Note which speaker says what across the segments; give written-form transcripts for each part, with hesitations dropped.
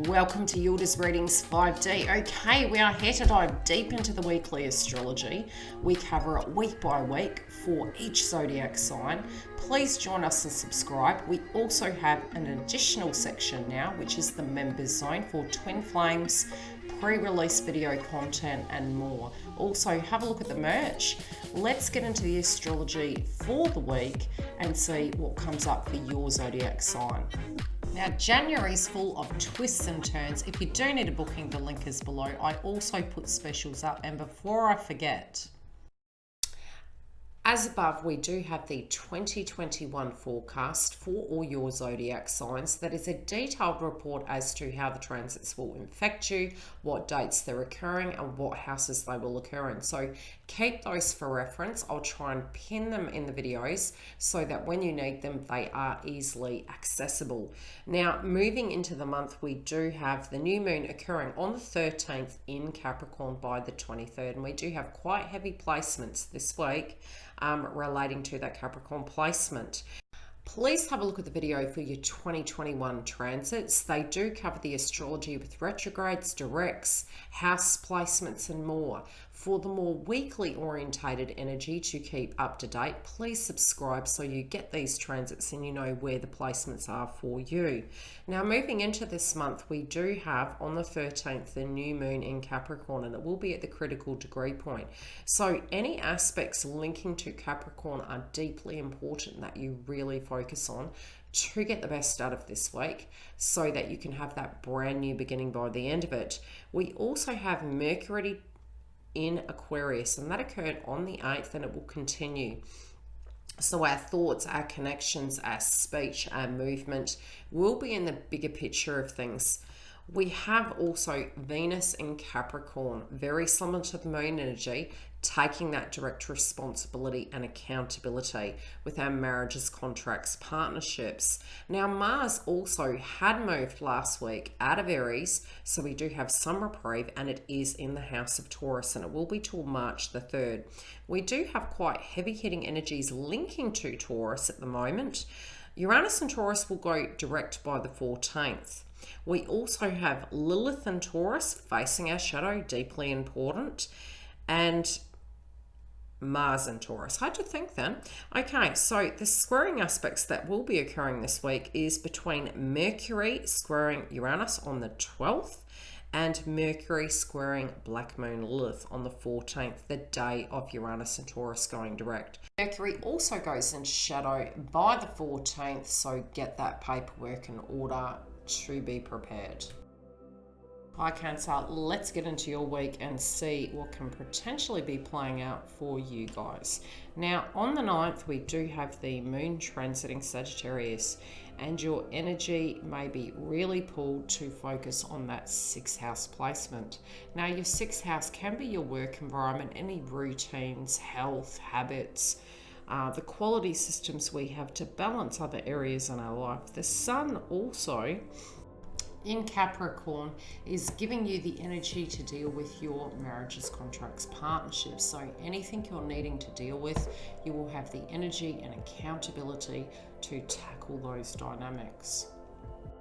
Speaker 1: Welcome to Yildiz Readings 5D. Okay, we are here to dive deep into the weekly astrology. We cover it week by week for each zodiac sign. Please join us and subscribe. We also have an additional section now, which is the members zone for twin flames, pre-release video content and more. Also, have a look at the merch. Let's get into the astrology for the week and see what comes up for your zodiac sign. Now, January is full of twists and turns. If you do need a booking, the link is below. I also put specials up, and before I forget, as above, we do have the 2021 forecast for all your zodiac signs. That is a detailed report as to how the transits will infect you, what dates they're occurring, and what houses they will occur in. So keep those for reference. I'll try and pin them in the videos so that when you need them, they are easily accessible. Now, moving into the month, we do have the new moon occurring on the 13th in Capricorn by the 23rd, and we do have quite heavy placements this week relating to that Capricorn placement. Please have a look at the video for your 2021 transits. They do cover the astrology with retrogrades, directs, house placements and more. For the more weekly orientated energy to keep up to date, please subscribe so you get these transits and you know where the placements are for you. Now, moving into this month, we do have on the 13th the new moon in Capricorn, and it will be at the critical degree point. So any aspects linking to Capricorn are deeply important that you really focus on to get the best out of this week so that you can have that brand new beginning by the end of it. We also have Mercury in Aquarius, and that occurred on the 8th, and it will continue. So our thoughts, our connections, our speech, our movement will be in the bigger picture of things. We have also Venus in Capricorn, very similar to the moon energy, taking that direct responsibility and accountability with our marriages, contracts, partnerships. Now, Mars also had moved last week out of Aries, so we do have some reprieve, and it is in the house of Taurus, and it will be till March the 3rd. We do have quite heavy hitting energies linking to Taurus at the moment. Uranus and Taurus will go direct by the 14th. We also have Lilith and Taurus facing our shadow, deeply important, and Mars and Taurus. Hard to think then. Okay, so the squaring aspects that will be occurring this week is between Mercury squaring Uranus on the 12th and Mercury squaring Black Moon Lilith on the 14th, the day of Uranus and Taurus going direct. Mercury also goes in shadow by the 14th, so get that paperwork in order to be prepared. Hi Cancer, let's get into your week and see what can potentially be playing out for you guys. Now, on the 9th, we do have the moon transiting Sagittarius, and your energy may be really pulled to focus on that 6th house placement. Now, your 6th house can be your work environment, any routines, health, habits, the quality systems we have to balance other areas in our life. The sun also in Capricorn is giving you the energy to deal with your marriages, contracts, partnerships. So anything you're needing to deal with, you will have the energy and accountability to tackle those dynamics.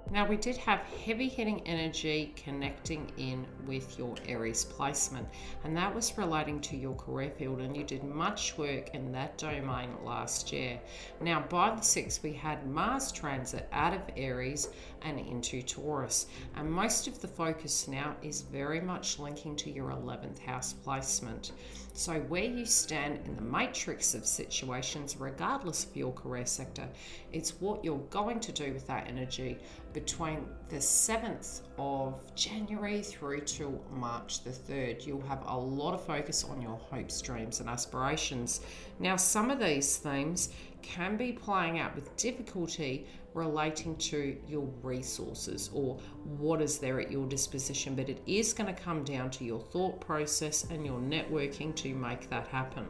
Speaker 1: Now, we did have heavy hitting energy connecting in with your Aries placement, and that was relating to your career field, and you did much work in that domain last year. Now, by the 6th, we had Mars transit out of Aries and into Taurus, and most of the focus now is very much linking to your 11th house placement. So where you stand in the matrix of situations, regardless of your career sector, it's what you're going to do with that energy between the 7th of January through to March the 3rd. You'll have a lot of focus on your hopes, dreams and aspirations. Now, some of these themes can be playing out with difficulty relating to your resources or what is there at your disposition, but it is going to come down to your thought process and your networking to make that happen.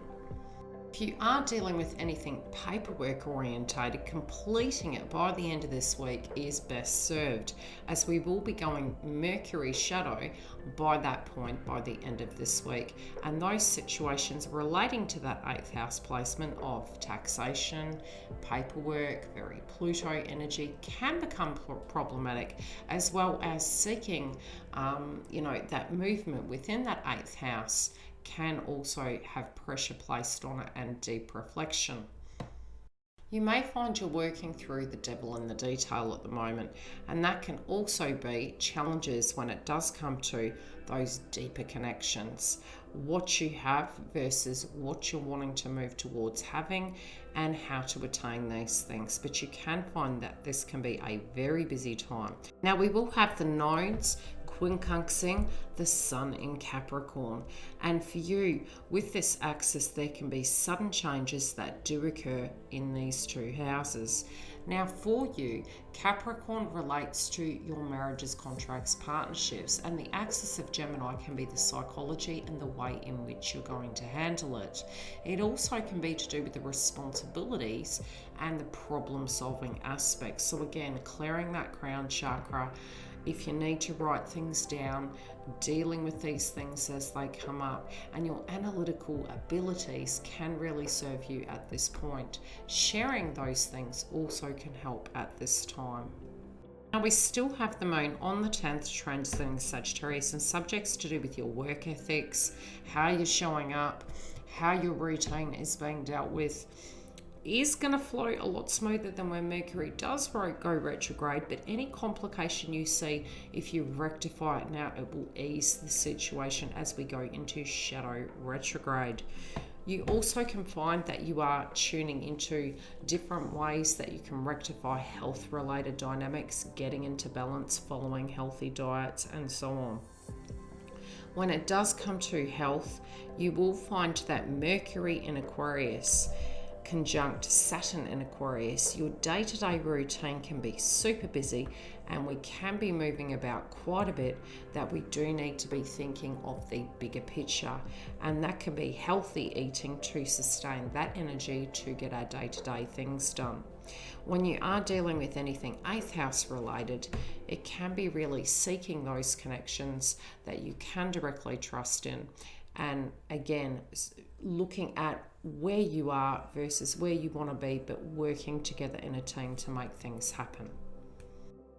Speaker 1: If you are dealing with anything paperwork orientated, completing it by the end of this week is best served, as we will be going Mercury shadow by that point, by the end of this week. And those situations relating to that 8th house placement of taxation, paperwork, very Pluto energy can become problematic, as well as seeking, that movement within that 8th house can also have pressure placed on it and deep reflection. You may find you're working through the devil in the detail at the moment, and that can also be challenges when it does come to those deeper connections. What you have versus what you're wanting to move towards having, and how to attain these things. But you can find that this can be a very busy time. Now, we will have the nodes quincunxing the sun in Capricorn, and for you with this axis there can be sudden changes that do occur in these two houses. Now for you, Capricorn relates to your marriages, contracts, partnerships, and the axis of Gemini can be the psychology and the way in which you're going to handle it. It also can be to do with the responsibilities and the problem solving aspects. So again, clearing that crown chakra. If you need to write things down, dealing with these things as they come up, and your analytical abilities can really serve you at this point. Sharing those things also can help at this time. Now we still have the moon on the 10th transiting Sagittarius, and subjects to do with your work ethics, how you're showing up, how your routine is being dealt with, is going to flow a lot smoother than when Mercury does go retrograde. But any complication you see, if you rectify it now, it will ease the situation as we go into shadow retrograde. You also can find that you are tuning into different ways that you can rectify health related dynamics, getting into balance, following healthy diets, and so on. When it does come to health, you will find that Mercury in Aquarius conjunct Saturn in Aquarius, your day-to-day routine can be super busy, and we can be moving about quite a bit, that we do need to be thinking of the bigger picture, and that can be healthy eating to sustain that energy to get our day-to-day things done. When you are dealing with anything 8th house related, it can be really seeking those connections that you can directly trust in, and again looking at where you are versus where you want to be, but working together in a team to make things happen.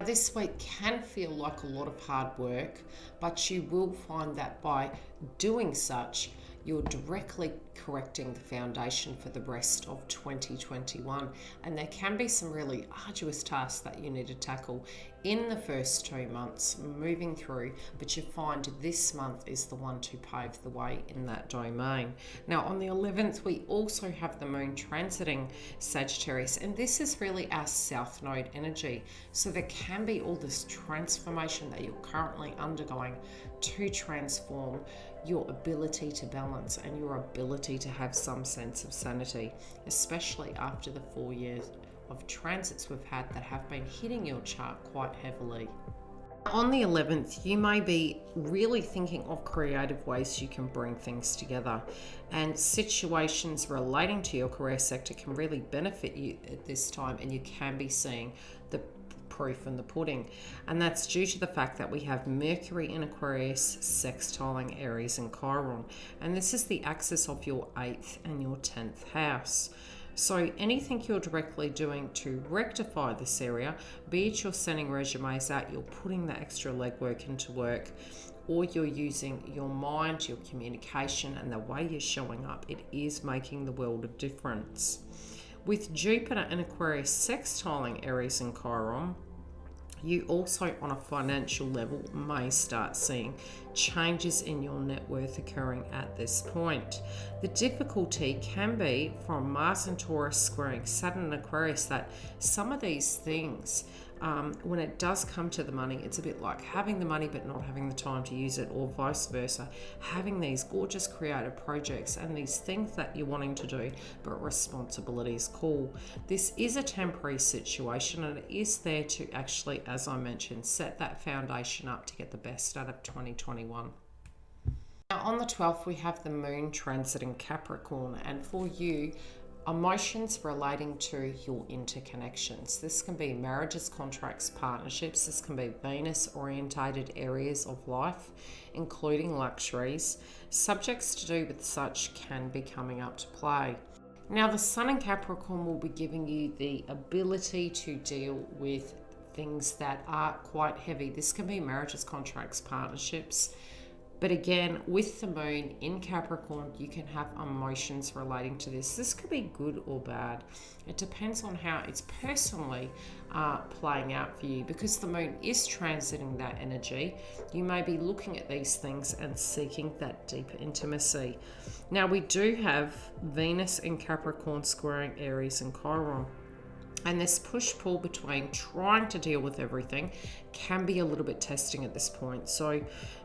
Speaker 1: This week can feel like a lot of hard work, but you will find that by doing such, you're directly correcting the foundation for the rest of 2021. And there can be some really arduous tasks that you need to tackle in the first 2 months moving through, but you find this month is the one to pave the way in that domain. Now on the 11th, we also have the moon transiting Sagittarius, and this is really our south node energy. So there can be all this transformation that you're currently undergoing to transform your ability to balance and your ability to have some sense of sanity, especially after the 4 years of transits we've had that have been hitting your chart quite heavily. On the 11th, you may be really thinking of creative ways you can bring things together, and situations relating to your career sector can really benefit you at this time, and you can be seeing the proof in the pudding. And that's due to the fact that we have Mercury in Aquarius sextiling Aries and Chiron, and this is the axis of your 8th and your 10th house. So anything you're directly doing to rectify this area, be it you're sending resumes out, you're putting the extra legwork into work, or you're using your mind, your communication, and the way you're showing up, it is making the world of difference. With Jupiter and Aquarius sextiling Aries and Chiron, you also on a financial level may start seeing changes in your net worth occurring at this point. The difficulty can be from Mars and Taurus squaring Saturn and Aquarius, that some of these things, when it does come to the money, it's a bit like having the money but not having the time to use it, or vice versa. Having these gorgeous creative projects and these things that you're wanting to do, but responsibilities call. This is a temporary situation, and it is there to actually, as I mentioned, set that foundation up to get the best out of 2021. Now, on the 12th, we have the moon transiting Capricorn, and for you, emotions relating to your interconnections. This can be marriages, contracts, partnerships. This can be Venus orientated areas of life, including luxuries. Subjects to do with such can be coming up to play. Now, the Sun in Capricorn will be giving you the ability to deal with things that are quite heavy. This can be marriages, contracts, partnerships. But again, with the moon in Capricorn, you can have emotions relating to this. This could be good or bad. It depends on how it's personally playing out for you. Because the moon is transiting that energy, you may be looking at these things and seeking that deeper intimacy. Now, we do have Venus in Capricorn squaring Aries and Chiron. And this push-pull between trying to deal with everything can be a little bit testing at this point. So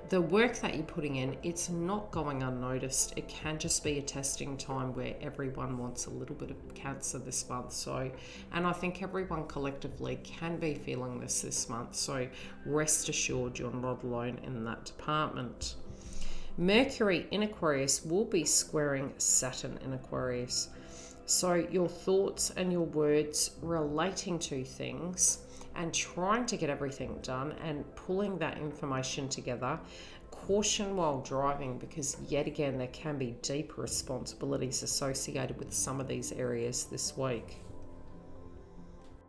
Speaker 1: the work that you're putting in, it's not going unnoticed. It can just be a testing time where everyone wants a little bit of Cancer this month. So, and I think everyone collectively can be feeling this month. So rest assured you're not alone in that department. Mercury in Aquarius will be squaring Saturn in Aquarius. So your thoughts and your words relating to things and trying to get everything done and pulling that information together. Caution while driving, because yet again there can be deep responsibilities associated with some of these areas this week.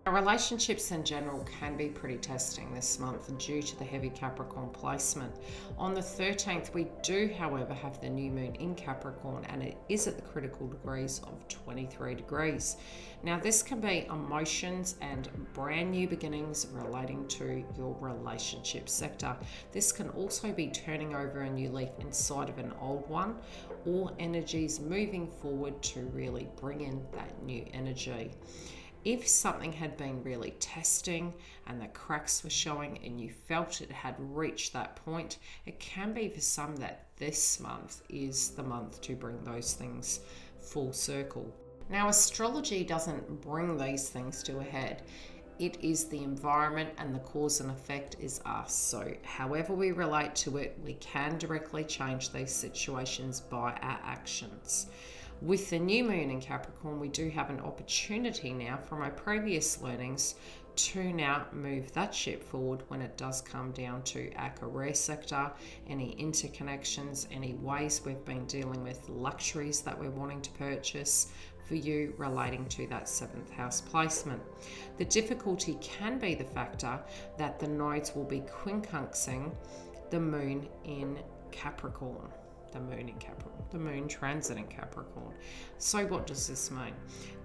Speaker 1: Our relationships in general can be pretty testing this month due to the heavy Capricorn placement. On the 13th, we do, however, have the new moon in Capricorn, and it is at the critical degrees of 23 degrees. Now, this can be emotions and brand new beginnings relating to your relationship sector. This can also be turning over a new leaf inside of an old one, or energies moving forward to really bring in that new energy. If something had been really testing and the cracks were showing and you felt it had reached that point, it can be for some that this month is the month to bring those things full circle. Now, astrology doesn't bring these things to a head. It is the environment, and the cause and effect is us. So however we relate to it, we can directly change these situations by our actions. With the new moon in Capricorn, we do have an opportunity now from our previous learnings to now move that ship forward when it does come down to our career sector, any interconnections, any ways we've been dealing with luxuries that we're wanting to purchase for you relating to that 7th house placement. The difficulty can be the factor that the nodes will be quincunxing the moon in Capricorn. The moon transiting Capricorn. So what does this mean?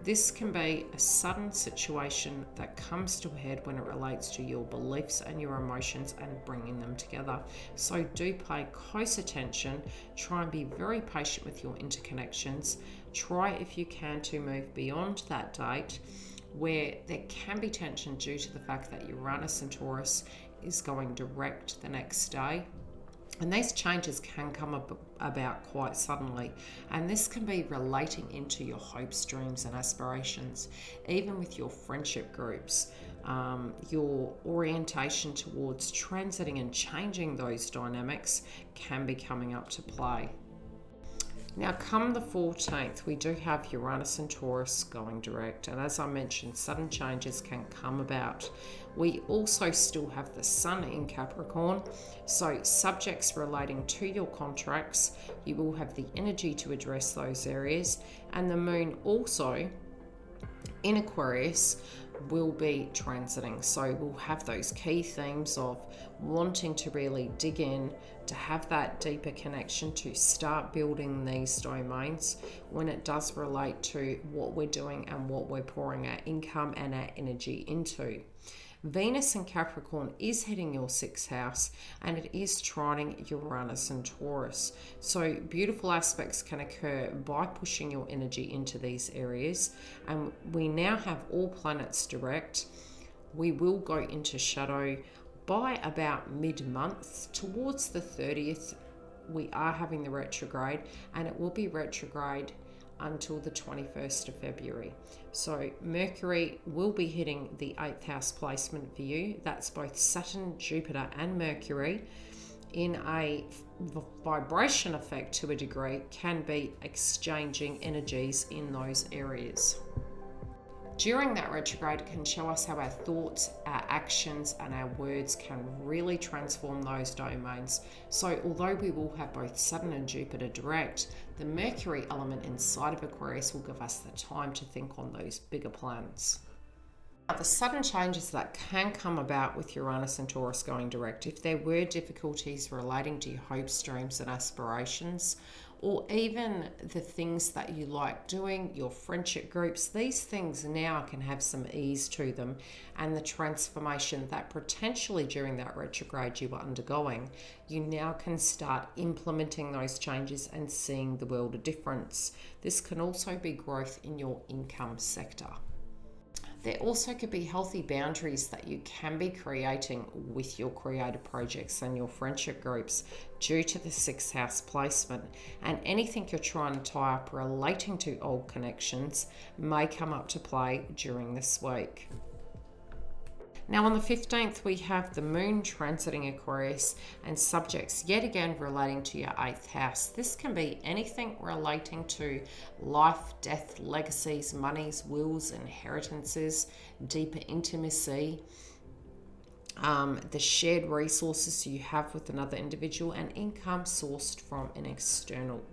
Speaker 1: This can be a sudden situation that comes to a head when it relates to your beliefs and your emotions and bringing them together. So do pay close attention. Try and be very patient with your interconnections. Try, if you can, to move beyond that date where there can be tension due to the fact that Uranus and Taurus is going direct the next day. And these changes can come about quite suddenly, and this can be relating into your hopes, dreams and aspirations, even with your friendship groups. Your orientation towards transiting and changing those dynamics can be coming up to play. Now, come the 14th, we do have Uranus and Taurus going direct, and as I mentioned, sudden changes can come about. We also still have the Sun in Capricorn, so subjects relating to your contracts, you will have the energy to address those areas, and the Moon also in Aquarius will be transiting. So we'll have those key themes of wanting to really dig in, to have that deeper connection, to start building these domains when it does relate to what we're doing and what we're pouring our income and our energy into. Venus in Capricorn is hitting your 6th house, and it is trining Uranus and Taurus. So beautiful aspects can occur by pushing your energy into these areas. And we now have all planets direct. We will go into shadow by about mid-month. Towards the 30th, we are having the retrograde, and it will be retrograde until the 21st of February. So Mercury will be hitting the 8th house placement for you. That's both Saturn, Jupiter and Mercury. in a vibration effect to a degree, can be exchanging energies in those areas. During that retrograde, it can show us how our thoughts, our actions, and our words can really transform those domains. So although we will have both Saturn and Jupiter direct, the Mercury element inside of Aquarius will give us the time to think on those bigger plans. Now, the sudden changes that can come about with Uranus and Taurus going direct, if there were difficulties relating to your hopes, dreams, and aspirations, or even the things that you like doing, your friendship groups, these things now can have some ease to them, and the transformation that potentially during that retrograde you were undergoing, you now can start implementing those changes and seeing the world a difference. This can also be growth in your income sector. There also could be healthy boundaries that you can be creating with your creative projects and your friendship groups due to the 6th house placement, and anything you're trying to tie up relating to old connections may come up to play during this week. Now on the 15th, we have the moon transiting Aquarius and subjects yet again relating to your 8th house. This can be anything relating to life, death, legacies, monies, wills, inheritances, deeper intimacy, the shared resources you have with another individual, and income sourced from an external.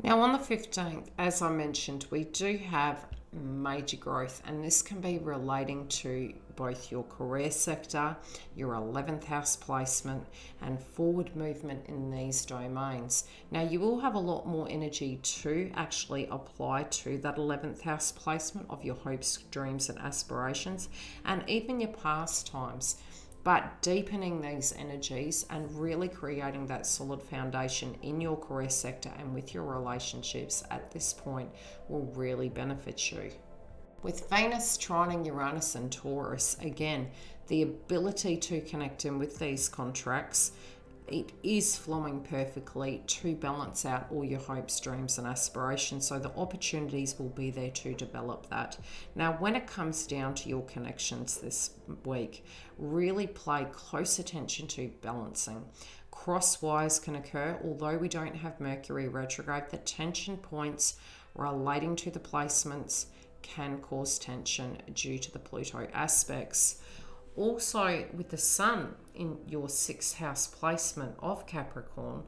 Speaker 1: Now on the 15th, as I mentioned, we do have major growth, and this can be relating to both your career sector, your 11th house placement, and forward movement in these domains. Now you will have a lot more energy to actually apply to that 11th house placement of your hopes, dreams, and aspirations, and even your pastimes. But deepening these energies and really creating that solid foundation in your career sector and with your relationships at this point will really benefit you. With Venus trining Uranus and Taurus, again, the ability to connect in with these contracts, it is flowing perfectly to balance out all your hopes, dreams, and aspirations. So the opportunities will be there to develop that. Now, when it comes down to your connections this week, really pay close attention to balancing. Cross wires can occur, although we don't have Mercury retrograde. The tension points relating to the placements can cause tension due to the Pluto aspects. Also, with the Sun in your 6th house placement of Capricorn,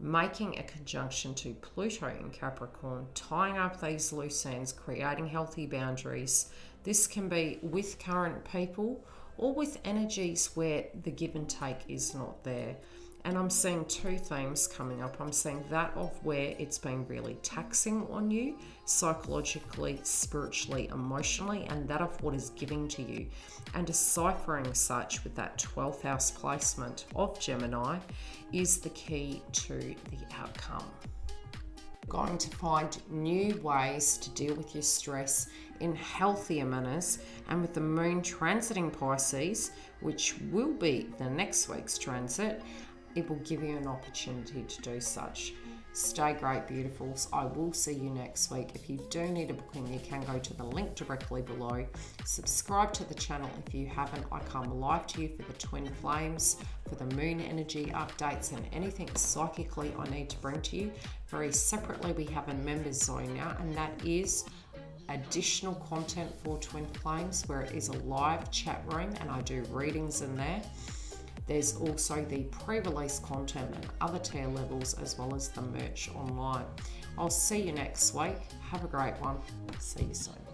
Speaker 1: making a conjunction to Pluto in Capricorn, tying up these loose ends, creating healthy boundaries. This can be with current people or with energies where the give and take is not there. And I'm seeing two themes coming up. I'm seeing that of where it's been really taxing on you, psychologically, spiritually, emotionally, and that of what is giving to you. And deciphering such with that 12th house placement of Gemini is the key to the outcome. Going to find new ways to deal with your stress in healthier manners, and with the moon transiting Pisces, which will be the next week's transit, it will give you an opportunity to do such. Stay great, beautifuls. I will see you next week. If you do need a booking, you can go to the link directly below. Subscribe to the channel if you haven't. I come live to you for the twin flames, for the moon energy updates, and anything psychically I need to bring to you. Very separately, we have a members zone now, and that is additional content for twin flames, where it is a live chat room and I do readings in there. There's also the pre-release content and other tier levels, as well as the merch online. I'll see you next week. Have a great one. See you soon.